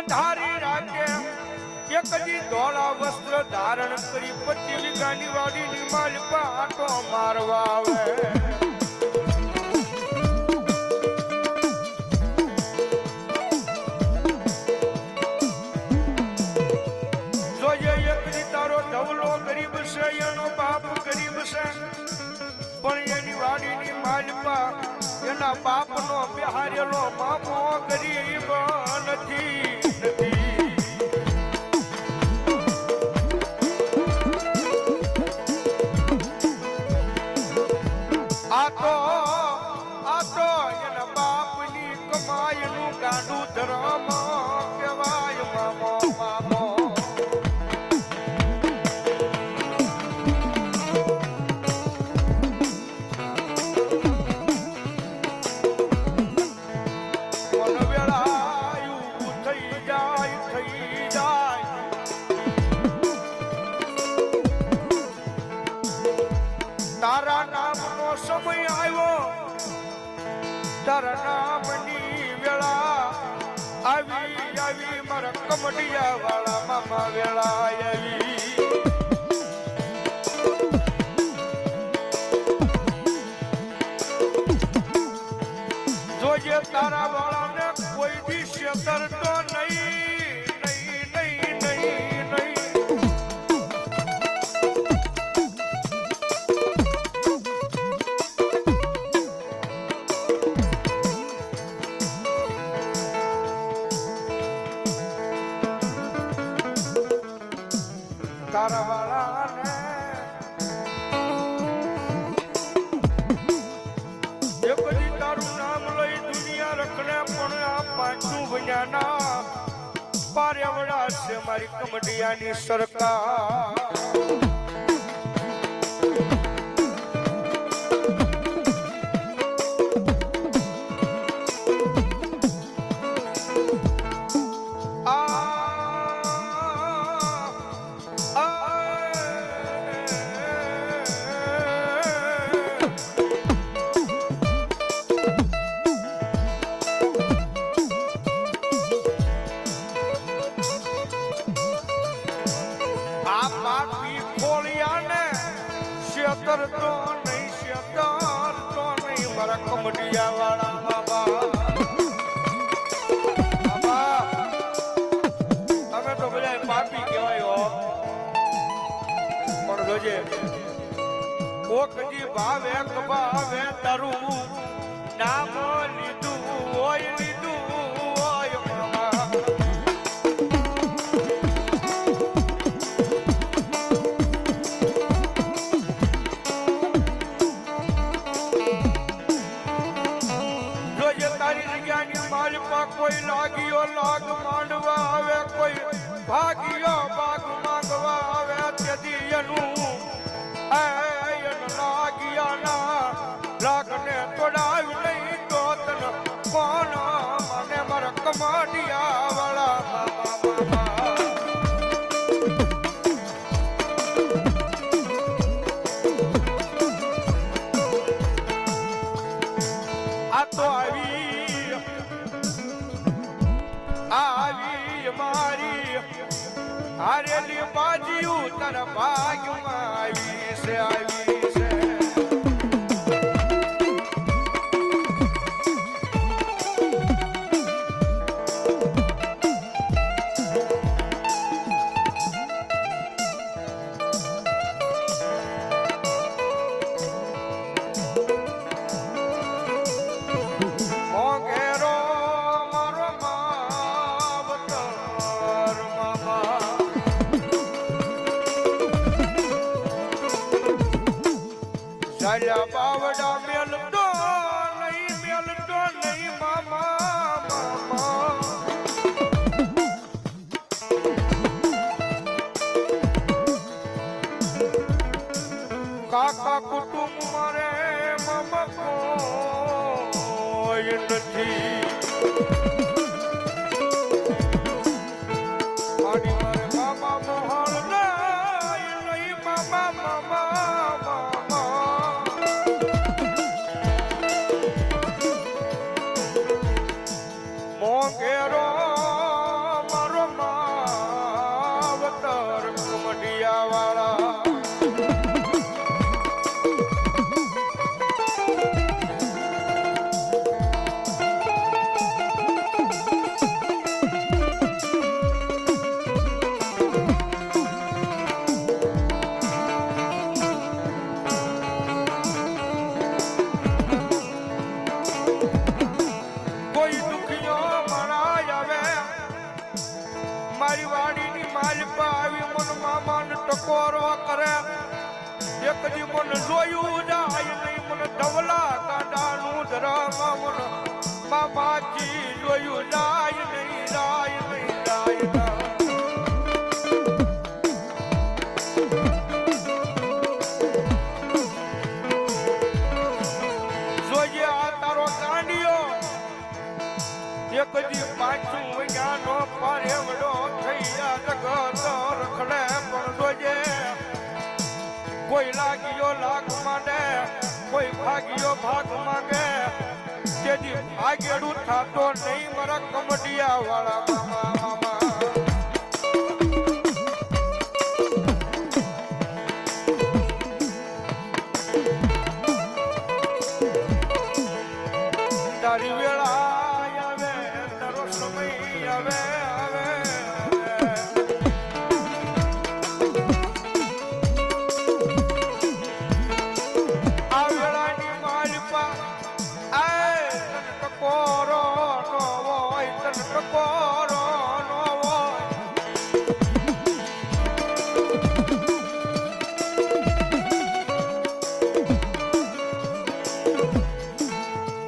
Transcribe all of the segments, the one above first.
અંધારી રાતે એકજી ધોળા વસ્ત્ર ધારણ કરી 25 વીઘાની વાડીની માલપા આટો મારવા આવે જોઈએ એકજી તારો ધવલો ગરીબ છે એનો બાપ ગરીબ છે પણ એની વાડીની માલપા એના બાપનો બિહારેલો મામો ગરીબ નથી આ તો એના બાપની કમાઈનું ગાંડું ધર્મ કહેવાય મામો મામો તારા નામનો સમય આવ્યો તારા નામની વેળા આવી મારા કમડિયા વાળા મામા વેળા આવી જોજે તારા વાળાને કોઈ દી છેતરતો નહીં તારા વાળાને એકદી તારું નામ લઈ દુનિયા રખડે પણ આ પાછું બન્યાના પાર્યાવડા છે મારી કમડિયાની સરકાર શેતરતો નહીં મારા કમડિયા વાળા બાબા અમે તો બધા પાપી કહેવાય પણ જોજે કોકજી ભાવે કભાવે તારું નામ લીધું હોય મામા કોઈ લાગ્યો લાગ માંડવા આવે કોઈ ભાગ્યો ભાગ માંગવા આવે તેથી એનું લાગ્યા ના લાગને તોડાવ નહીં તો તન કોણ મને મારા કમાડિયા વાળા મામા આ તો આવી મારી હારેલી બાજીયું તારા ભાગ્યમાં આવી છે ઝાલ્યા બાવડા મેલતો નહીં મામા કાકા કુટુંબ મારે મામા કોઈ નથી મારે મામા મોહળ નહીં મામા મોંઘેરો કોઈ દુખીઓ મારા આવે મારી વાડીની માલિકા આવી મન મામાને ટકોરો કરે એક દી મને જોયું જાય નહીં મને ધવલા કાંડાનું ધરામાં મને બાબાજી જોયું જાય નહીં જાય નહીં જાય જોઈએ આ તારો કાંડિયો એક દી પાછું વૈયાનો પારેવડો થઈ જગત રખડે પણ જોજે કોઈ લાગ્યો લાગ માંડે કોઈ ભાગ્યો ભાગ માંગે તેથી ભાગેડું થાતો નહીં મારા કમડિયા વાળા મામા મામા તારી વેળા આવે તારો સમય આવે આવે આ વેળાની માલિકા આય તન ટકોરો નો હોય તન ટકોરો નો હોય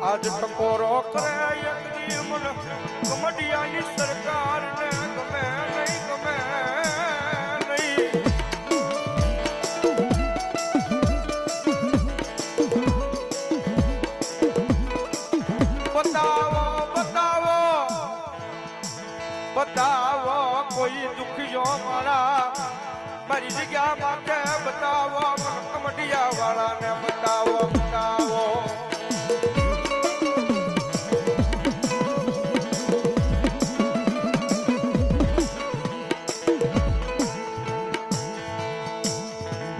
આજ ટકોરો કરે એકદી મન કમડિયાની સરકારને ગમે નહીં ગમે નહીં બતાવો બતાવો બતાવો કોઈ દુખીઓ મારા મારી જગ્યા માટે બતાવો કમડિયા વાળાને બતાવો બતાવો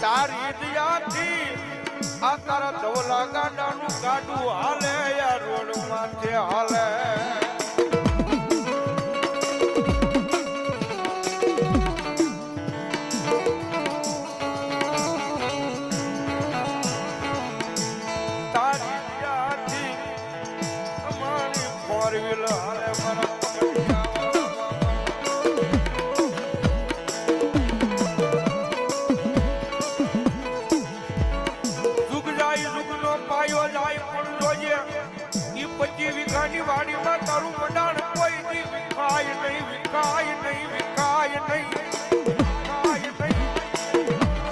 તારી દયાથી આ તારા ધવલા ગાડાનું ગાડું હાલે યા રોડ માથે હાલે તારી દયાથી અમારી ફોર વ્હીલ હાલે મારા પાયો જાય પણ જોઈએ ઈ 25 વીઘાની વાડીમાં તારું મંડાણ કોઈ દી વિખાય નહીં વિખાય નહીં વિખાય નહીં વિખાય નહીં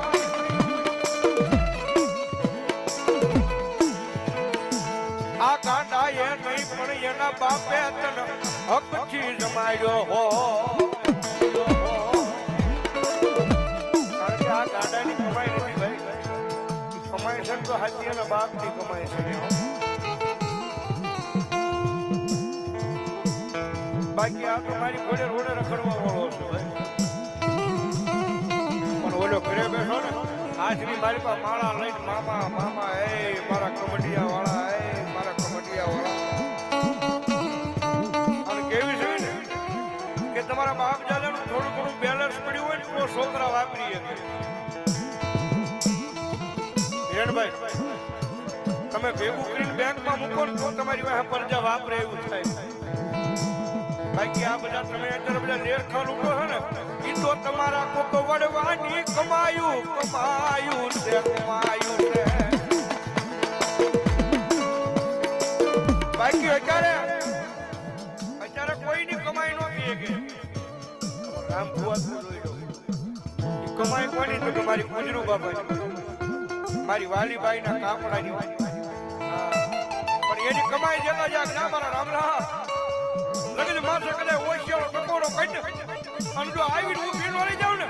આ ગાંડા એ નહીં પણ એના બાપે તને હકથી જમાડ્યો હો કારણ કે આ ગાંડાની કમાઈ નથી ભાઈ કમાઈ છે તો હાથી અને બાપ ની કમાઈ છે બાકી આ તો મારી ઘોડે રોડે રખડવા વાળો છું પણ ઓલો ઘરે બેઠો ને આજની મારી પાસે માળા લઈને મામા મામા એ મારા કમડિયા વાળા એ મારા કમડિયા વાળા અને કેવી છે ને કે તમારા બાપ દાદાનું થોડું ઘણું બેલેન્સ પડ્યું હોય ને તો છોકરા વાપરી શકે હિરણભાઈ તમે ભેગું કરીને બેંકમાં મૂકો ને તો તમારી પાસે પરજા વાપરે એવું થાય બાકી આ બધા તમે અત્યારે બધા લેરખા લૂટો છે ને એ તો તમારા કોકો વડવાની કમાયું કમાયું છે કમાયું છે બાકી અત્યારે કોઈની કમાઈ નહોતી કે રામ ભુવા કમાઈ કોની તો તમારી ગુજરું બાબાની મારી વાલીબાઈ ના કાપડાની પણ એની કમાઈ જતા જાય ના મારા રામલા લગન માથે કદાચ ઓશિયાળો ટકોરો કઈ અને જો આવી હું પીનો લઈ જાઉં ને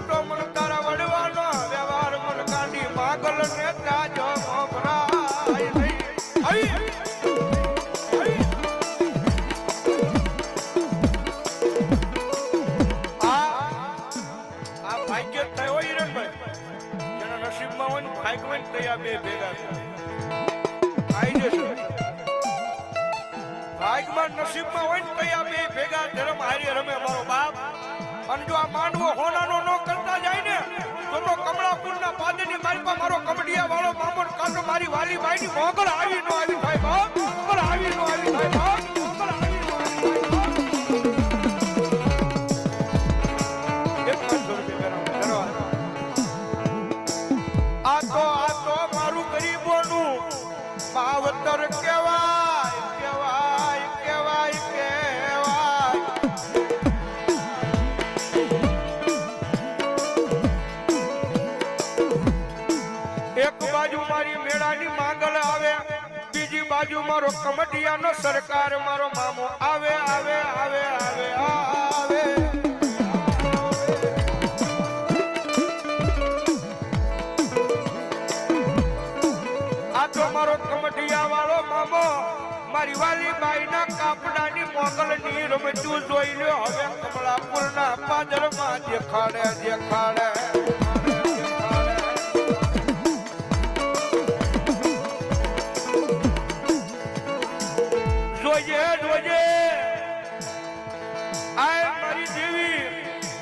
તો મને તારા વડવાનો વ્યવહાર મન કાઢી માગલ ને તાજો મોભરાય નહીં આ ભાગ્ય થયો હિરણભાઈ જેના નસીબમાં હોય ને ભાગ્યવાન થયા બે ભેગા આવી જશે ભાગમાં નસીબમાં હોય ને કયા બે ભેગા ધર્મ હારી રમે મારો બાપ અને જો આ માંડવો હોનાનો ન કરતા જાય ને તો કમળાપુરના પાદરની મારી પાસે મારો કમડિયા વાળો મામણ કાનો મારી વાલી બાઈની મોગલ આવી ન આવી ભાઈ બાપ આ તો મારું ગરીબોનું માવતર કહેવાય કહેવાય કહેવાય કહેવાય. એક બાજુ મારી મેળાની માંગલ આવે, બીજી બાજુ મારો કમટિયાનો સરકાર મારો મામો આવે આવે આવે આવે આવે. આ તો મારો કમટિયા વાળો મામો મારી વાલી બાઈના કાપડાની મોગલની રમતું જોઈ લ્યો. હવે કમળાપુરના પાદરમાં દેખાડે દેખાડે. જોજે જોજે આય મારી દેવી,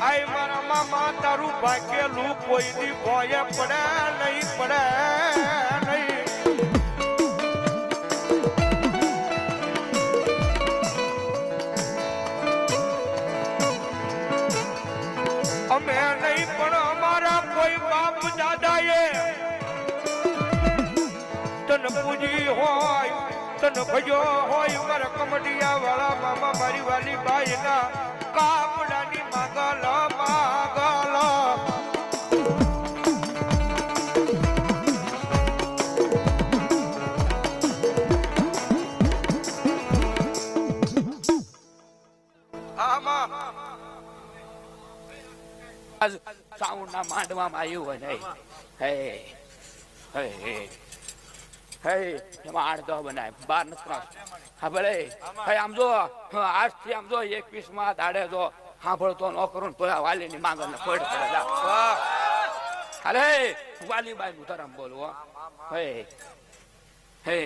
આય મારા મામા તારું ભાગ્યેલું કોઈ દી ભોય પડે નહીં પડે નહીં. અમે નહીં પણ અમારા કોઈ બાપ દાદાએ તન પૂજી હોય તન ભજો હોય. મારા કમડિયા વાળા મામા મારી વાલી બાઈના કાપડાની માગલ માગલ. આમાં સાઉન્ડના માંડવામાં આવ્યું હોય નહીં. હે હે હે એમાં 8-10 બનાય 12 નથી. હા ભલે હે આમ જો આજથી આમ જો 21માં દાડે જો સાંભળતો ન કરું તો વાલીની માંગણને પડ પડે. અરે વાલીબાઈ નું ધરમ બોલવો. હે હે